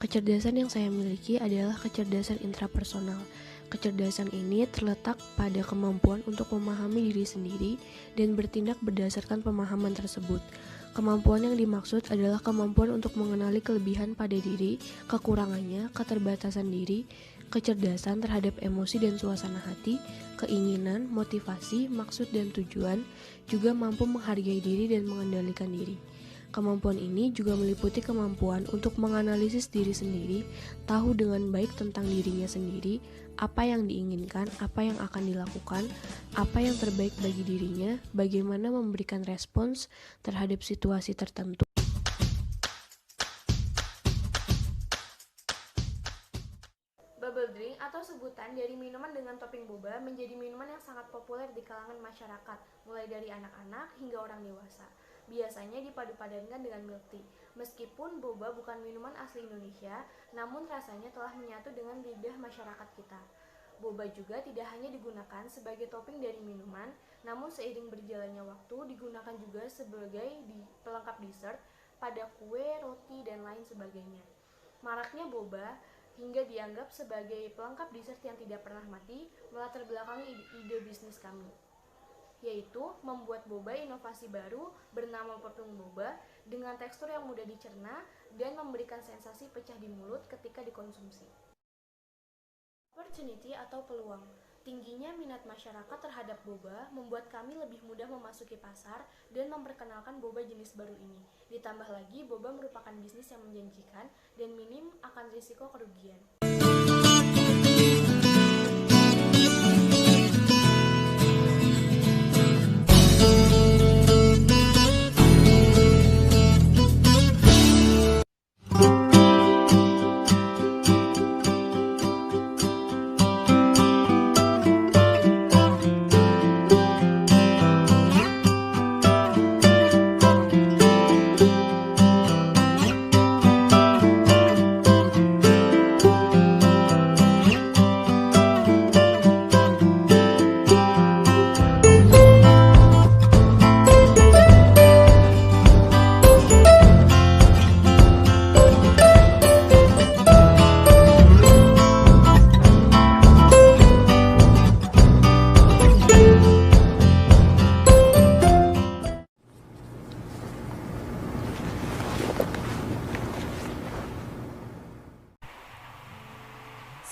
Kecerdasan yang saya miliki adalah kecerdasan intrapersonal. Kecerdasan ini terletak pada kemampuan untuk memahami diri sendiri dan bertindak berdasarkan pemahaman tersebut. Kemampuan yang dimaksud adalah kemampuan untuk mengenali kelebihan pada diri, kekurangannya, keterbatasan diri, kecerdasan terhadap emosi dan suasana hati, keinginan, motivasi, maksud dan tujuan, juga mampu menghargai diri dan mengendalikan diri. Kemampuan ini juga meliputi kemampuan untuk menganalisis diri sendiri, tahu dengan baik tentang dirinya sendiri, apa yang diinginkan, apa yang akan dilakukan, apa yang terbaik bagi dirinya, bagaimana memberikan respons terhadap situasi tertentu. Bubble drink atau sebutan dari minuman dengan topping boba menjadi minuman yang sangat populer di kalangan masyarakat, mulai dari anak-anak hingga orang dewasa. Biasanya dipadu-padankan dengan milk tea. Meskipun boba bukan minuman asli Indonesia, namun rasanya telah menyatu dengan lidah masyarakat kita. Boba juga tidak hanya digunakan sebagai topping dari minuman, namun seiring berjalannya waktu digunakan juga sebagai pelengkap dessert pada kue, roti, dan lain sebagainya. Maraknya boba hingga dianggap sebagai pelengkap dessert yang tidak pernah mati melatar belakangi ide bisnis kami, yaitu membuat boba inovasi baru bernama popping boba dengan tekstur yang mudah dicerna dan memberikan sensasi pecah di mulut ketika dikonsumsi. Opportunity atau peluang. Tingginya minat masyarakat terhadap boba membuat kami lebih mudah memasuki pasar dan memperkenalkan boba jenis baru ini. Ditambah lagi, boba merupakan bisnis yang menjanjikan dan minim akan risiko kerugian.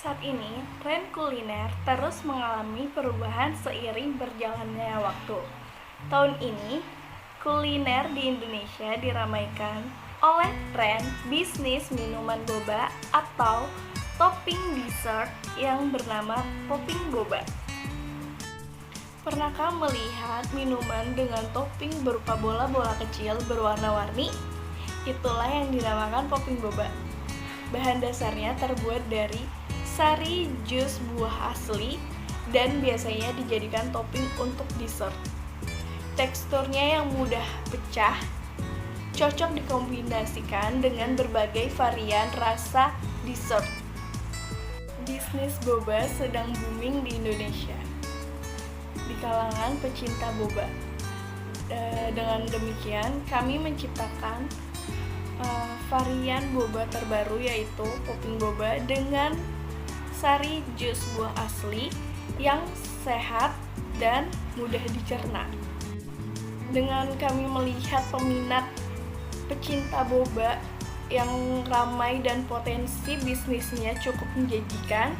Saat ini, tren kuliner terus mengalami perubahan seiring berjalannya waktu. Tahun ini, kuliner di Indonesia diramaikan oleh tren bisnis minuman boba atau topping dessert yang bernama popping boba. Pernahkah melihat minuman dengan topping berupa bola-bola kecil berwarna-warni? Itulah yang dinamakan popping boba. Bahan dasarnya terbuat dari sari jus buah asli dan biasanya dijadikan topping untuk dessert. Teksturnya yang mudah pecah, cocok dikombinasikan dengan berbagai varian rasa dessert. Bisnis boba sedang booming di Indonesia di kalangan pecinta boba. Dengan demikian, kami menciptakan varian boba terbaru yaitu popping boba dengan sari jus buah asli yang sehat dan mudah dicerna. Dengan kami melihat peminat pecinta boba yang ramai dan potensi bisnisnya cukup menjanjikan,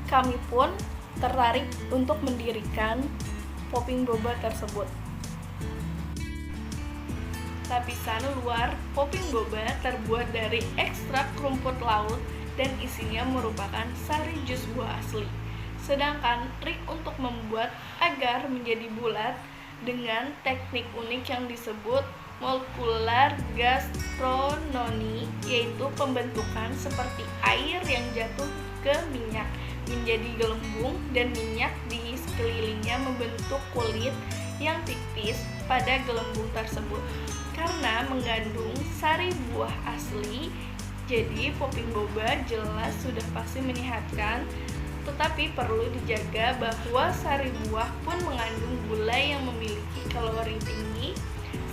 kami pun tertarik untuk mendirikan popping boba tersebut. Lapisan luar popping boba terbuat dari ekstrak rumput laut dan isinya merupakan sari jus buah asli. Sedangkan trik untuk membuat agar menjadi bulat dengan teknik unik yang disebut molekular gastronomy, yaitu pembentukan seperti air yang jatuh ke minyak menjadi gelembung dan minyak di sekelilingnya membentuk kulit yang tipis pada gelembung tersebut. Karena mengandung sari buah asli, jadi popping boba jelas sudah pasti menyehatkan, tetapi perlu dijaga bahwa sari buah pun mengandung gula yang memiliki kalori tinggi,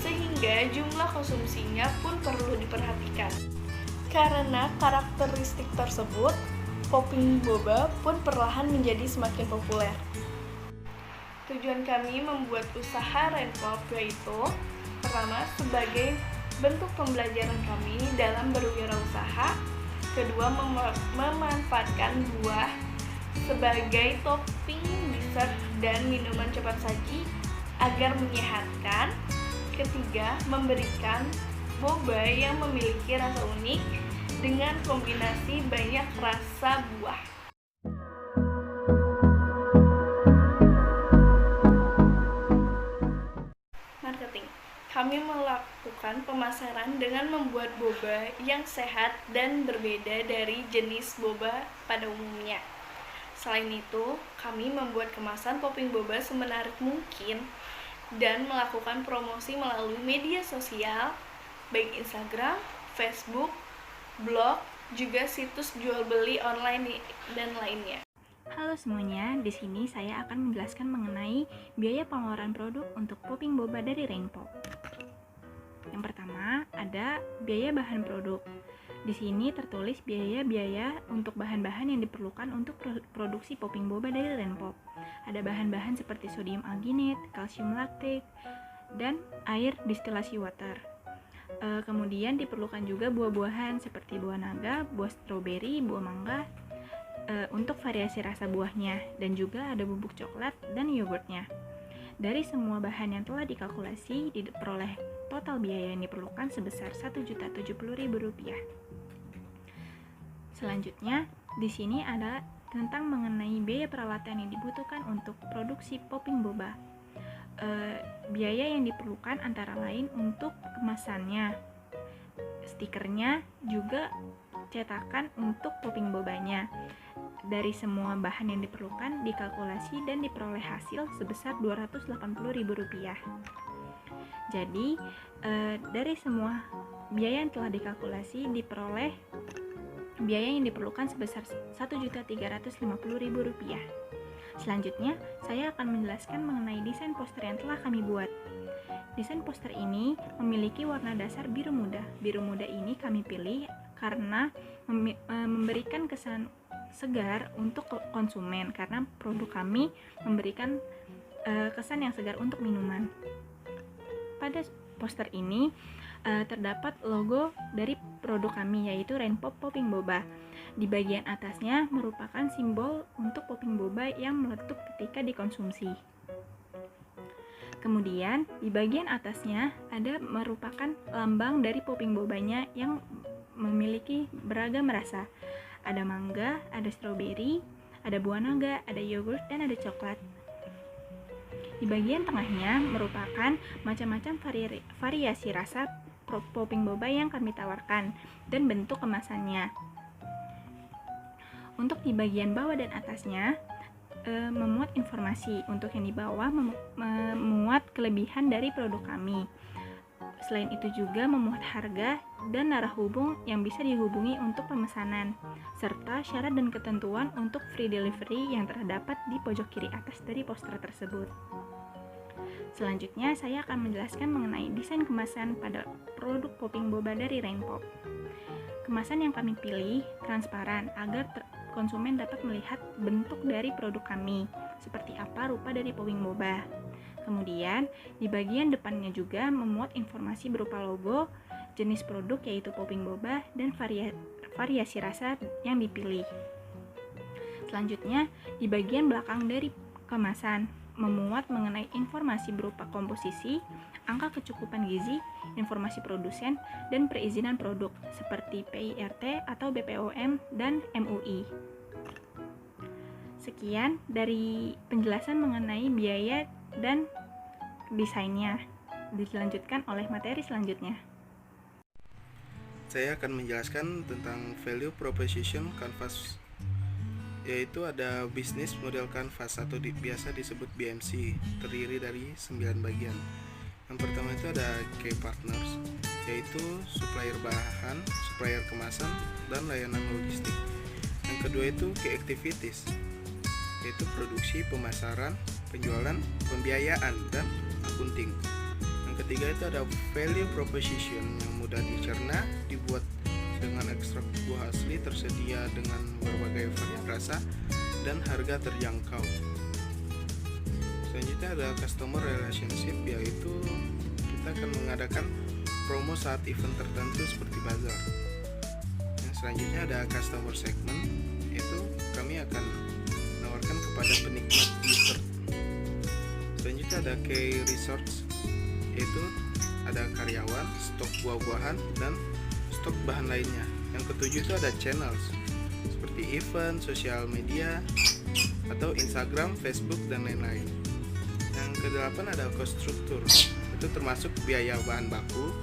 sehingga jumlah konsumsinya pun perlu diperhatikan. Karena karakteristik tersebut, popping boba pun perlahan menjadi semakin populer. Tujuan kami membuat usaha Rainpop yaitu pertama, sebagai bentuk pembelajaran kami dalam berwirausaha. Kedua, memanfaatkan buah sebagai topping dessert dan minuman cepat saji agar menyehatkan. Ketiga, memberikan boba yang memiliki rasa unik dengan kombinasi banyak rasa buah. Marketing. Kami melakukan pemasaran dengan membuat boba yang sehat dan berbeda dari jenis boba pada umumnya. Selain itu, kami membuat kemasan popping boba semenarik mungkin dan melakukan promosi melalui media sosial, baik Instagram, Facebook, blog, juga situs jual beli online dan lainnya. Halo semuanya, di sini saya akan menjelaskan mengenai biaya pengeluaran produk untuk popping boba dari Rainpop. Yang pertama, ada biaya bahan produk. Di sini tertulis biaya-biaya untuk bahan-bahan yang diperlukan untuk produksi popping boba dari Rainpop. Ada bahan-bahan seperti sodium alginate, kalsium lactate, dan air distilasi water. Kemudian diperlukan juga buah-buahan seperti buah naga, buah stroberi, buah mangga, untuk variasi rasa buahnya, dan juga ada bubuk coklat dan yogurtnya. Dari semua bahan yang telah dikalkulasi, diperoleh total biaya yang diperlukan sebesar Rp1.070.000. Selanjutnya, di sini ada tentang mengenai biaya peralatan yang dibutuhkan untuk produksi popping boba. Biaya yang diperlukan antara lain untuk kemasannya, stikernya, juga cetakan untuk popping bobanya. Dari semua bahan yang diperlukan dikalkulasi dan diperoleh hasil sebesar Rp280.000. Jadi dari semua biaya yang telah dikalkulasi diperoleh biaya yang diperlukan sebesar Rp1.350.000. Selanjutnya, saya akan menjelaskan mengenai desain poster yang telah kami buat. Desain poster ini memiliki warna dasar biru muda. Biru muda ini kami pilih karena memberikan kesan segar untuk konsumen, karena produk kami memberikan kesan yang segar untuk minuman. Pada poster ini terdapat logo dari produk kami, yaitu Rainpop Popping Boba. Di bagian atasnya merupakan simbol untuk popping boba yang meletup ketika dikonsumsi. Kemudian di bagian atasnya ada merupakan lambang dari popping bobanya yang memiliki beragam rasa. Ada mangga, ada stroberi, ada buah naga, ada yogurt, dan ada coklat. Di bagian tengahnya merupakan macam-macam variasi rasa popping boba yang kami tawarkan dan bentuk kemasannya. Untuk di bagian bawah dan atasnya memuat informasi. Untuk yang di bawah memuat kelebihan dari produk kami. Selain itu juga memuat harga dan arah hubung yang bisa dihubungi untuk pemesanan, serta syarat dan ketentuan untuk free delivery yang terdapat di pojok kiri atas dari poster tersebut. Selanjutnya, saya akan menjelaskan mengenai desain kemasan pada produk popping boba dari Rainpop. Kemasan yang kami pilih transparan agar konsumen dapat melihat bentuk dari produk kami, seperti apa rupa dari popping boba. Kemudian, di bagian depannya juga memuat informasi berupa logo, jenis produk yaitu popping boba, dan variasi rasa yang dipilih. Selanjutnya, di bagian belakang dari kemasan memuat mengenai informasi berupa komposisi, angka kecukupan gizi, informasi produsen, dan perizinan produk seperti PIRT atau BPOM dan MUI. Sekian dari penjelasan mengenai biaya dan desainnya. Dilanjutkan oleh materi selanjutnya. Saya akan menjelaskan tentang value proposition canvas, yaitu ada bisnis model canvas atau biasa disebut BMC, terdiri dari 9 bagian. Yang pertama itu ada key partners, yaitu supplier bahan, supplier kemasan, dan layanan logistik. Yang kedua itu key activities, yaitu produksi, pemasaran, penjualan, pembiayaan, dan akunting. Yang ketiga itu ada value proposition yang mudah dicerna, dibuat dengan ekstrak buah asli, tersedia dengan berbagai varian rasa dan harga terjangkau. Selanjutnya ada customer relationship, yaitu kita akan mengadakan promo saat event tertentu seperti bazar. Yang selanjutnya ada customer segment, yaitu kami akan menawarkan kepada penikmat dessert. Selanjutnya ada key resource, yaitu ada karyawan, stok buah-buahan, dan stok bahan lainnya. Yang ketujuh itu ada channels seperti event, sosial media, atau Instagram, Facebook, dan lain-lain. Yang kedelapan ada cost structure, itu termasuk biaya bahan baku,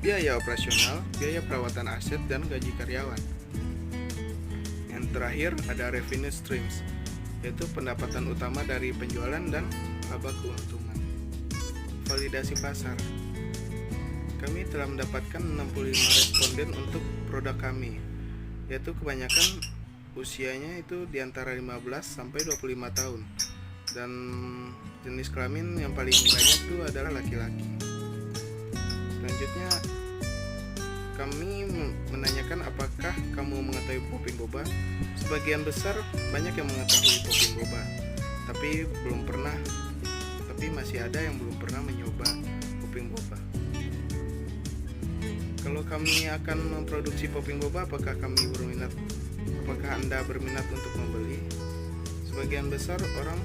biaya operasional, biaya perawatan aset, dan gaji karyawan. Yang terakhir ada revenue streams, yaitu pendapatan utama dari penjualan dan laba keuntungan. Validasi pasar, kami telah mendapatkan 65 responden untuk produk kami, yaitu kebanyakan usianya itu di antara 15 sampai 25 tahun, dan jenis kelamin yang paling banyak itu adalah laki-laki. Selanjutnya kami menanyakan apakah kamu mengetahui popping boba. Sebagian besar banyak yang mengetahui popping boba, tapi masih ada yang belum pernah mencoba popping boba. Kalau kami akan memproduksi popping boba, apakah Anda berminat untuk membeli? Sebagian besar orang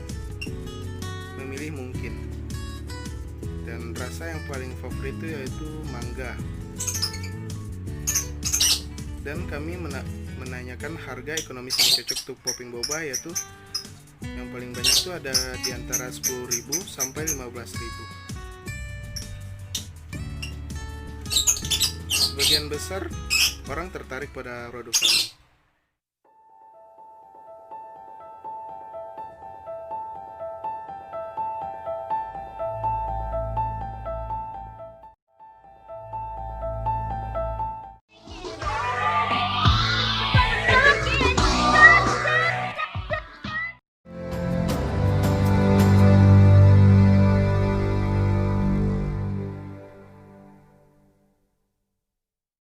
memilih mungkin. Dan rasa yang paling favorit itu yaitu mangga. Dan kami menanyakan harga ekonomis yang cocok untuk popping boba, yaitu yang paling banyak itu ada di antara 10.000 sampai 15.000. Sebagian besar orang tertarik pada produk kami.